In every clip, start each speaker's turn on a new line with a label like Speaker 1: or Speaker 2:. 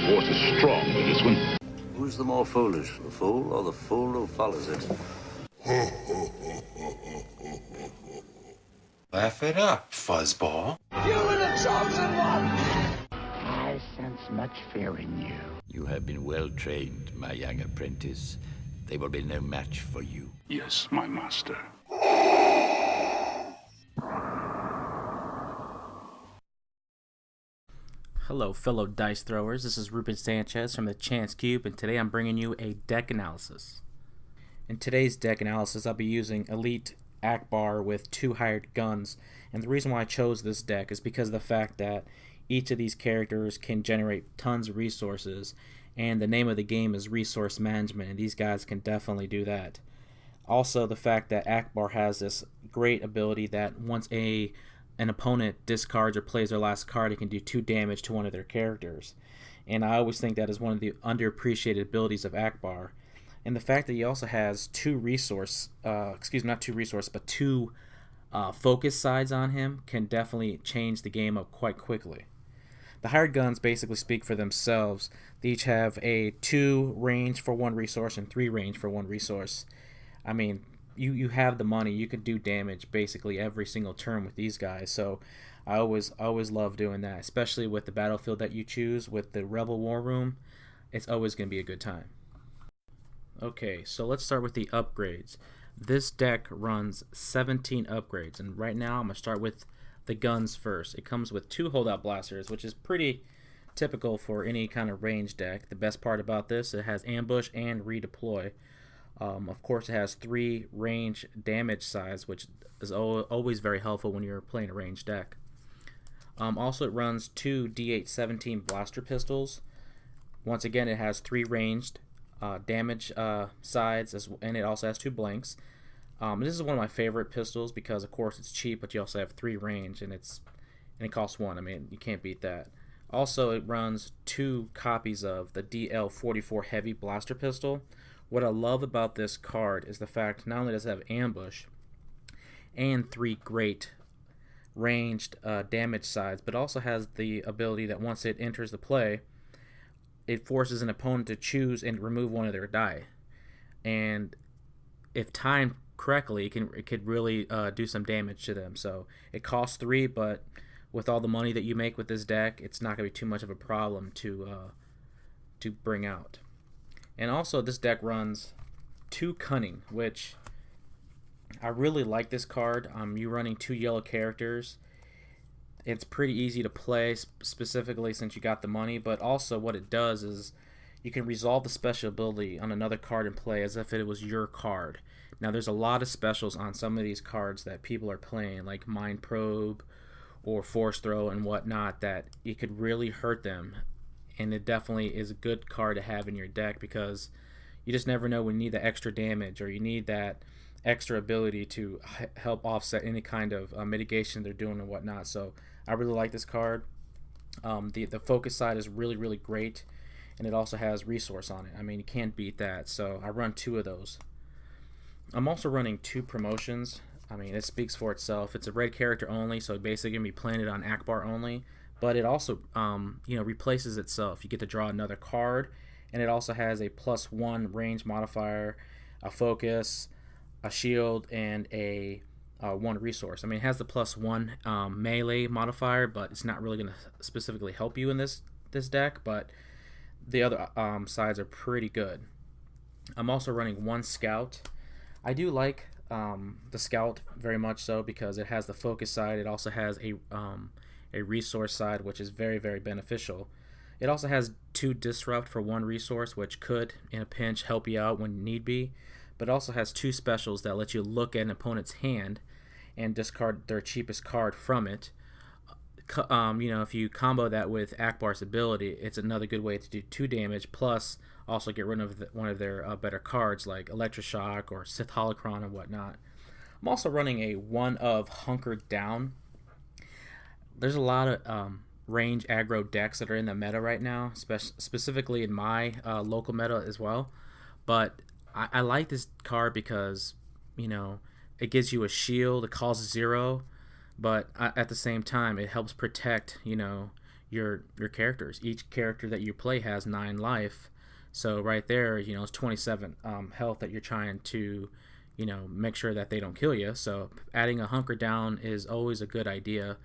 Speaker 1: Force is strong with this one.
Speaker 2: Who's the more foolish, the fool or the fool who follows it?
Speaker 3: Laugh it up, fuzzball.
Speaker 4: You were the chosen one!
Speaker 5: I sense much fear in you.
Speaker 6: You have been well trained, my young apprentice. They will be no match for you.
Speaker 1: Yes, my master.
Speaker 7: Hello, fellow dice throwers. This is Ruben Sanchez from the Chance Cube, and today I'm bringing you a deck analysis. In today's deck analysis, I'll be using eAckbar with 2 hired guns, and the reason why I chose this deck is because of the fact that each of these characters can generate tons of resources, and the name of the game is resource management, and these guys can definitely do that. Also, the fact that eAckbar has this great ability that once an opponent discards or plays their last card, it can do 2 damage to one of their characters. And I always think that is one of the underappreciated abilities of eAckbar. And the fact that he also has 2 focus sides on him can definitely change the game up quite quickly. The hired guns basically speak for themselves. They each have a 2 range for 1 resource and 3 range for 1 resource. I mean, you have the money. You can do damage basically every single turn with these guys. So I always love doing that, especially with the battlefield that you choose with the Rebel War Room. It's always going to be a good time. Okay, so let's start with the upgrades. This deck runs 17 upgrades, and right now I'm going to start with the guns first. It comes with 2 holdout blasters, which is pretty typical for any kind of range deck. The best part about this, it has ambush and redeploy. Of course, it has 3 range damage sides, which is always very helpful when you're playing a range deck. Also, it runs 2 D8-17 blaster pistols. Once again, it has 3 ranged damage sides, and it also has 2 blanks. This is one of my favorite pistols because, of course, it's cheap, but you also have 3 range, and it costs 1. I mean, you can't beat that. Also, it runs 2 copies of the DL-44 heavy blaster pistol. What I love about this card is the fact not only does it have ambush and 3 great ranged damage sides, but also has the ability that once it enters the play, it forces an opponent to choose and remove one of their die. And if timed correctly, it could really do some damage to them. So it costs 3, but with all the money that you make with this deck, it's not going to be too much of a problem to bring out. And also, this deck runs 2 Cunning, which I really like this card. You're running 2 yellow characters. It's pretty easy to play, specifically since you got the money, but also what it does is you can resolve the special ability on another card in play as if it was your card. Now, there's a lot of specials on some of these cards that people are playing, like Mind Probe or Force Throw and whatnot, that it could really hurt them. And it definitely is a good card to have in your deck because you just never know when you need the extra damage or you need that extra ability to help offset any kind of mitigation they're doing and whatnot. So I really like this card. The focus side is really, really great, and it also has resource on it. I mean, you can't beat that. So I run 2 of those. I'm also running 2 promotions. I mean, it speaks for itself. It's a red character only, so basically going to be playing it on eAckbar only. But it also replaces itself. You get to draw another card, and it also has a +1 range modifier, a focus, a shield, and a 1 resource. I mean, it has the +1 melee modifier, but it's not really going to specifically help you in this deck, but the other sides are pretty good. I'm also running 1 scout. I do like the scout very much so because it has the focus side. It also has a resource side, which is very, very beneficial. It also has 2 disrupt for 1 resource, which could in a pinch help you out when need be, but it also has 2 specials that let you look at an opponent's hand and discard their cheapest card from it. If you combo that with eAckbar's ability, it's another good way to do 2 damage, plus also get rid of one of their better cards like Electroshock or Sith Holocron and whatnot. I'm also running a 1 of Hunkered Down. There's a lot of range aggro decks that are in the meta right now, specifically in my local meta as well. But I like this card because, it gives you a shield, it costs 0, but at the same time, it helps protect, your characters. Each character that you play has 9 life, so right there, it's 27 health that you're trying to, make sure that they don't kill you. So adding a hunker down is always a good idea.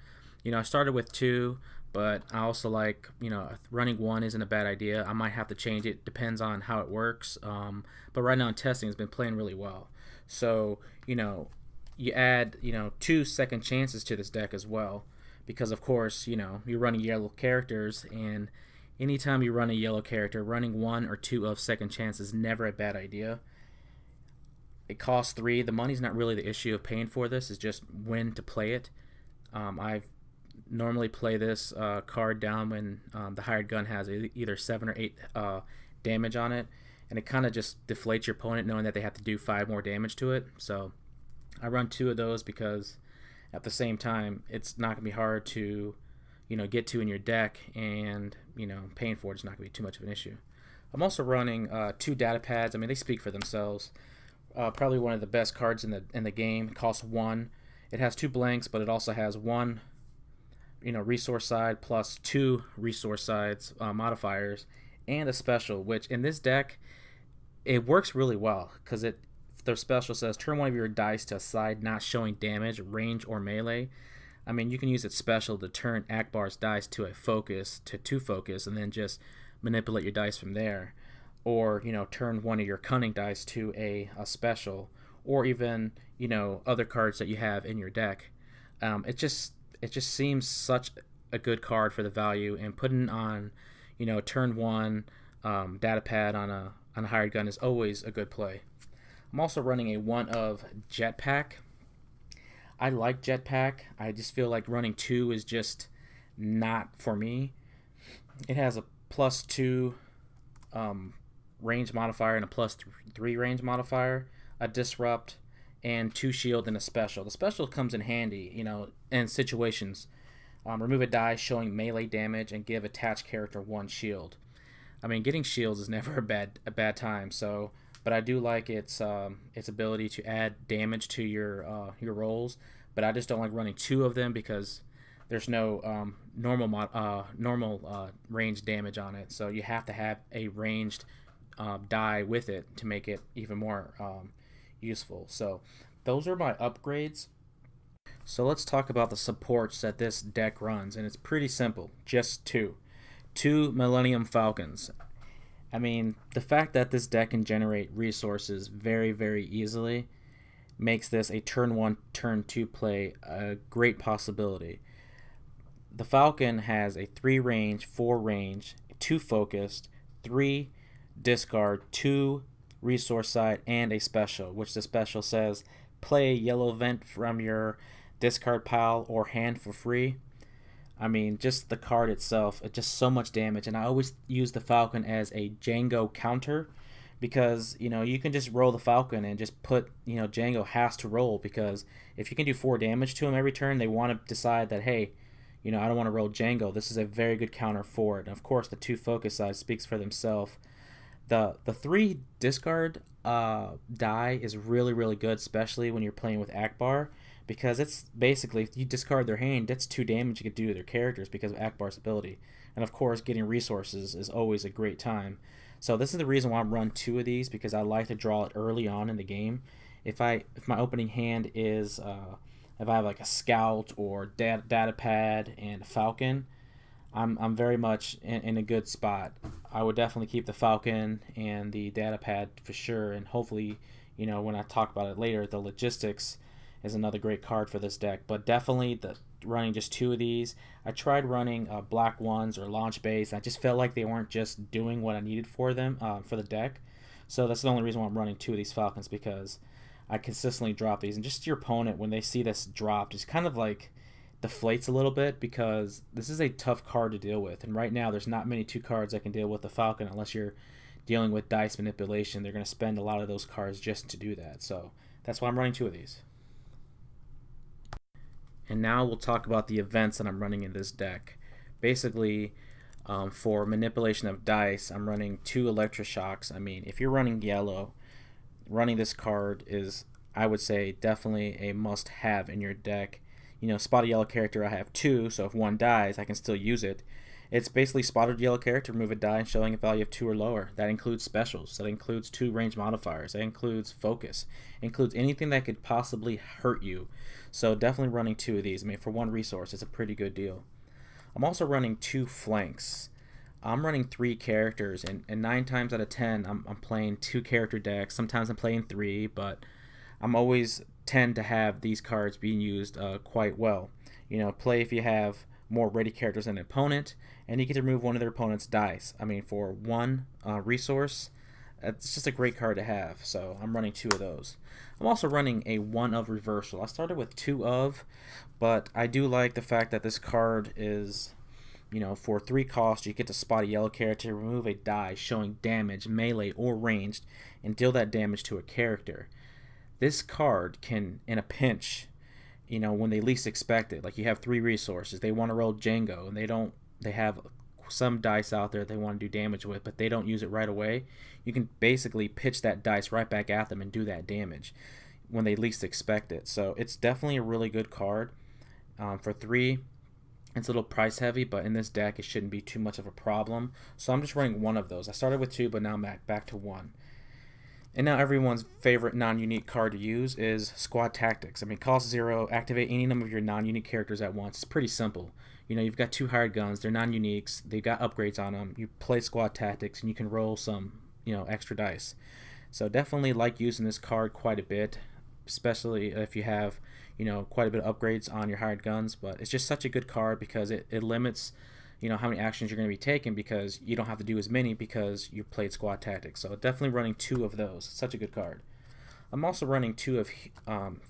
Speaker 7: I started with 2, but I also like, running 1 isn't a bad idea. I might have to change it, depends on how it works. But right now in testing, it's been playing really well. So, you add, 2 second chances to this deck as well, because of course, you're running yellow characters, and anytime you run a yellow character, running 1 or 2 of second chance is never a bad idea. It costs 3. The money's not really the issue of paying for this, it's just when to play it. I normally play this card down when the hired gun has either 7 or 8 damage on it, and it kind of just deflates your opponent knowing that they have to do 5 more damage to it. So I run 2 of those because at the same time it's not going to be hard to get to in your deck, and paying for it is not going to be too much of an issue. I'm also running 2 data pads. I mean, they speak for themselves. Probably one of the best cards in the game. It costs 1. It has 2 blanks, but it also has 1 resource side plus 2 resource sides modifiers, and a special, which in this deck it works really well because their special says turn 1 of your dice to a side not showing damage, range, or melee. I mean, you can use its special to turn eAckbar's dice to a focus, to 2 focus, and then just manipulate your dice from there. Or, turn 1 of your cunning dice to a special, or even, other cards that you have in your deck. It just seems such a good card for the value, and putting on, turn 1 data pad on a hired gun is always a good play. I'm also running a 1 of jetpack. I like jetpack. I just feel like running 2 is just not for me. It has a +2 range modifier and a +3 range modifier, a disrupt, and 2 shield and a special. The special comes in handy, in situations. Remove a die showing melee damage and give attached character 1 shield. I mean, getting shields is never a bad time. So, but I do like its ability to add damage to your rolls. But I just don't like running 2 of them because there's no normal range damage on it. So you have to have a ranged die with it to make it even more useful. So those are my upgrades. So let's talk about the supports that this deck runs, and it's pretty simple, just 2 Millennium Falcons. I mean, the fact that this deck can generate resources very, very easily makes this a turn 1, turn 2 play a great possibility. The Falcon has a 3 range, 4 range, 2 focused, 3 discard, 2 resource side, and a special, which the special says play a yellow event from your discard pile or hand for free. I mean, just the card itself, it's just so much damage, and I always use the Falcon as a Django counter because, you can just roll the Falcon and just put, Django has to roll, because if you can do 4 damage to him every turn, they want to decide that, hey, I don't want to roll Django. This is a very good counter for it. And of course, the 2 focus sides speaks for themselves. The 3 discard die is really, really good, especially when you're playing with eAckbar, because it's basically, if you discard their hand, that's 2 damage you could do to their characters because of eAckbar's ability. And of course, getting resources is always a great time. So this is the reason why I run 2 of these, because I like to draw it early on in the game. If my opening hand is if I have like a scout or data pad and a Falcon, I'm very much in a good spot. I would definitely keep the Falcon and the data pad for sure, and hopefully, when I talk about it later, the logistics is another great card for this deck. But definitely running just 2 of these. I tried running black ones or launch base. I just felt like they weren't just doing what I needed for them for the deck. So that's the only reason why I'm running 2 of these Falcons, because I consistently drop these, and just your opponent, when they see this drop, just kind of like deflates a little bit, because this is a tough card to deal with. And right now, there's not many 2 cards that can deal with the Falcon unless you're dealing with dice manipulation. They're going to spend a lot of those cards just to do that. So that's why I'm running 2 of these. And now we'll talk about the events that I'm running in this deck. Basically, for manipulation of dice, I'm running 2 electroshocks. I mean, if you're running yellow, running this card is, I would say, definitely a must-have in your deck. Spot a yellow character, I have 2, so if 1 dies, I can still use it. It's basically spotted yellow character, remove a die, showing a value of 2 or lower. That includes specials. That includes 2 range modifiers. That includes focus. It includes anything that could possibly hurt you. So definitely running 2 of these. I mean, for 1 resource, it's a pretty good deal. I'm also running 2 flanks. I'm running 3 characters, and 9 times out of 10, I'm playing 2 character decks. Sometimes I'm playing 3, but I'm always tend to have these cards being used quite well. Play if you have more ready characters than an opponent, and you get to remove one of their opponent's dice. I mean, for 1 resource, it's just a great card to have. So I'm running 2 of those. I'm also running a 1 of reversal. I started with 2 of, but I do like the fact that this card is, for 3 cost, you get to spot a yellow character, remove a die showing damage, melee, or ranged, and deal that damage to a character. This card can, in a pinch, when they least expect it, like you have 3 resources, they want to roll Django, and they have some dice out there they want to do damage with, but they don't use it right away. You can basically pitch that dice right back at them and do that damage when they least expect it. So it's definitely a really good card. For 3, it's a little price heavy, but in this deck it shouldn't be too much of a problem. So I'm just running 1 of those. I started with 2, but now I'm back to 1. And now everyone's favorite non-unique card to use is Squad Tactics. I mean, cost 0, activate any number of your non-unique characters at once. It's pretty simple. You've got 2 hired guns. They're non-uniques. They've got upgrades on them. You play Squad Tactics, and you can roll some, extra dice. So definitely like using this card quite a bit, especially if you have, quite a bit of upgrades on your hired guns. But it's just such a good card because it limits how many actions you're going to be taking, because you don't have to do as many because you played Squad Tactics. So definitely running 2 of those. It's such a good card. I'm also running 2 of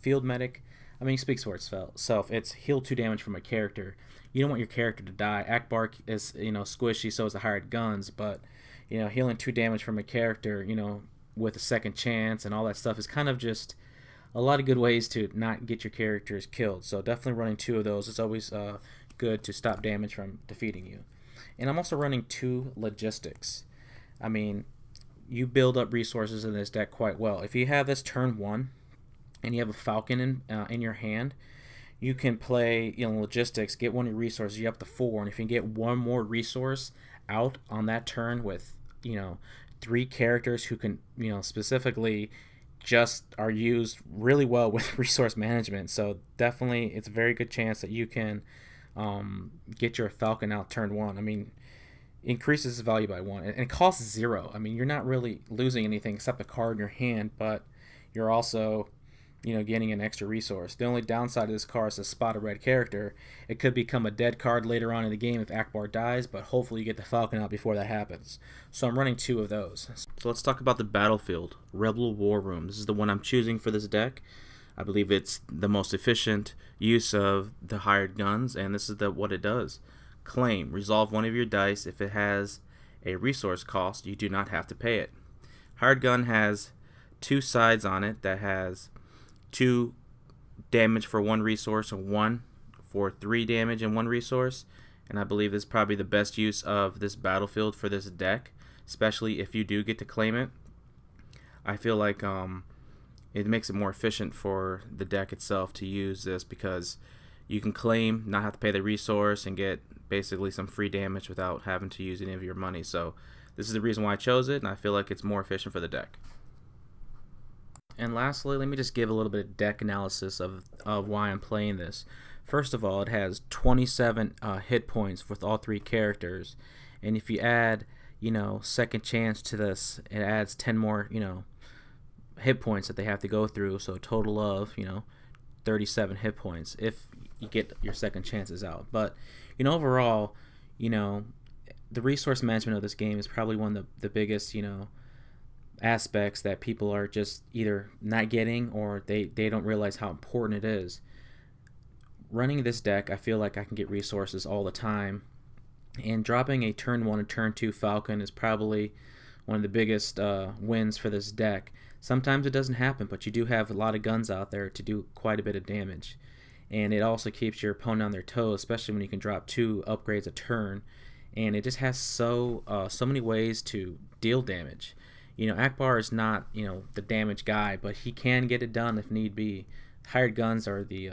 Speaker 7: Field Medic. I mean, it speaks for itself. It's heal 2 damage from a character. You don't want your character to die. eAckbar is squishy, so is the hired guns, but healing 2 damage from a character, with a second chance and all that stuff is kind of just a lot of good ways to not get your characters killed. So definitely running 2 of those. It's always good to stop damage from defeating you. And I'm also running 2 logistics. I mean, you build up resources in this deck quite well. If you have this turn 1 and you have a Falcon in your hand, you can play logistics, get 1 of your resources, you're up to 4, and if you can get 1 more resource out on that turn with 3 characters who can specifically just are used really well with resource management. So definitely it's a very good chance that you can get your Falcon out turn 1. I mean, increases the value by 1, and it costs 0. I mean, you're not really losing anything except a card in your hand, but you're also getting an extra resource. The only downside of this card is to spot a red character. It could become a dead card later on in the game if eAckbar dies, but hopefully you get the Falcon out before that happens. So I'm running 2 of those. So let's talk about the battlefield. Rebel War Room. This is the one I'm choosing for this deck. I believe it's the most efficient use of the hired guns, and this is what it does. Claim. Resolve 1 of your dice. If it has a resource cost, you do not have to pay it. Hired gun has 2 sides on it that has 2 damage for 1 resource and 1 for 3 damage and 1 resource. And I believe this is probably the best use of this battlefield for this deck, especially if you do get to claim it. I feel like it makes it more efficient for the deck itself to use this, because you can claim, not have to pay the resource, and get basically some free damage without having to use any of your money. So this is the reason why I chose it, and I feel like it's more efficient for the deck. And lastly, let me just give a little bit of deck analysis of why I'm playing this. First of all, it has 27 hit points with all 3 characters, and if you add second chance to this, it adds 10 more hit points that they have to go through, so a total of 37 hit points if you get your second chances out. But overall, the resource management of this game is probably one of the biggest aspects that people are just either not getting, or they don't realize how important it is. Running this deck, I feel like I can get resources all the time, and dropping a turn 1 and turn 2 Falcon is probably one of the biggest wins for this deck. Sometimes it doesn't happen, but you do have a lot of guns out there to do quite a bit of damage, and it also keeps your opponent on their toes, especially when you can drop 2 upgrades a turn, and it just has so many ways to deal damage. eAckbar is not the damage guy, but he can get it done if need be. Hired guns are the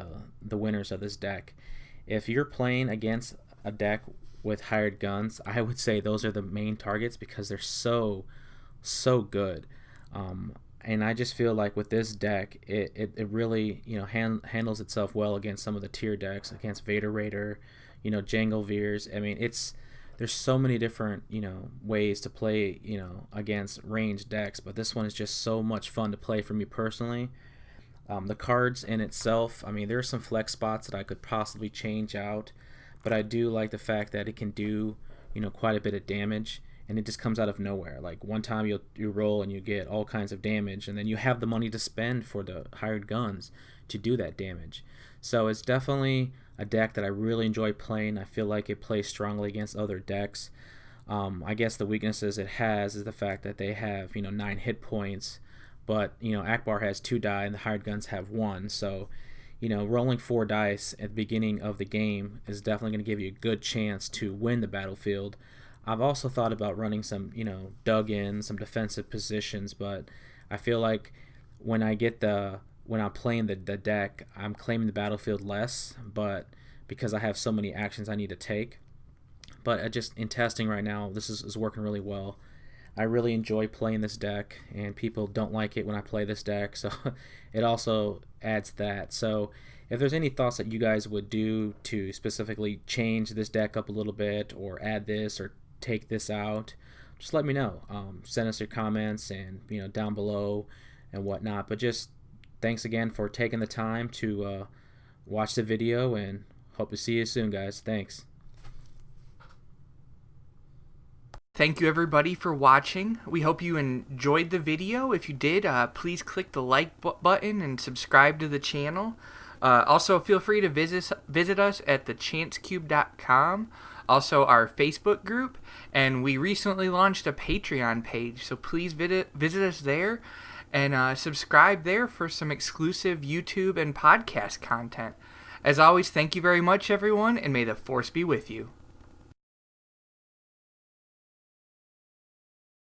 Speaker 7: winners of this deck. If you're playing against a deck with hired guns, I would say those are the main targets because they're so good. And I just feel like with this deck, it really handles itself well against some of the tier decks, against Vader Raider, Jangle Veers. I mean, there's so many different ways to play against ranged decks, but this one is just so much fun to play for me personally. The cards in itself, I mean, there are some flex spots that I could possibly change out, but I do like the fact that it can do quite a bit of damage, and it just comes out of nowhere. Like one time you roll and you get all kinds of damage, and then you have the money to spend for the hired guns to do that damage. So it's definitely a deck that I really enjoy playing. I feel like it plays strongly against other decks. I guess the weaknesses it has is the fact that they have 9 hit points, but eAckbar has 2 die and the hired guns have 1. So rolling 4 dice at the beginning of the game is definitely going to give you a good chance to win the battlefield. I've also thought about running some dug in, some defensive positions, but I feel like when I'm playing the deck, I'm claiming the battlefield less, but because I have so many actions I need to take. But just in testing right now, this is working really well. I really enjoy playing this deck, and people don't like it when I play this deck, so it also adds that. So if there's any thoughts that you guys would do to specifically change this deck up a little bit, or add this, or take this out, just let me know. Send us your comments and down below and whatnot. But just thanks again for taking the time to watch the video, and hope to see you soon, guys. Thanks.
Speaker 8: Thank you everybody for watching. We hope you enjoyed the video. If you did, please click the like button and subscribe to the channel. Also, feel free to visit us at thechancecube.com, also our Facebook group, and we recently launched a Patreon page, so please visit us there and subscribe there for some exclusive YouTube and podcast content. As always, thank you very much, everyone, and may the Force be with you.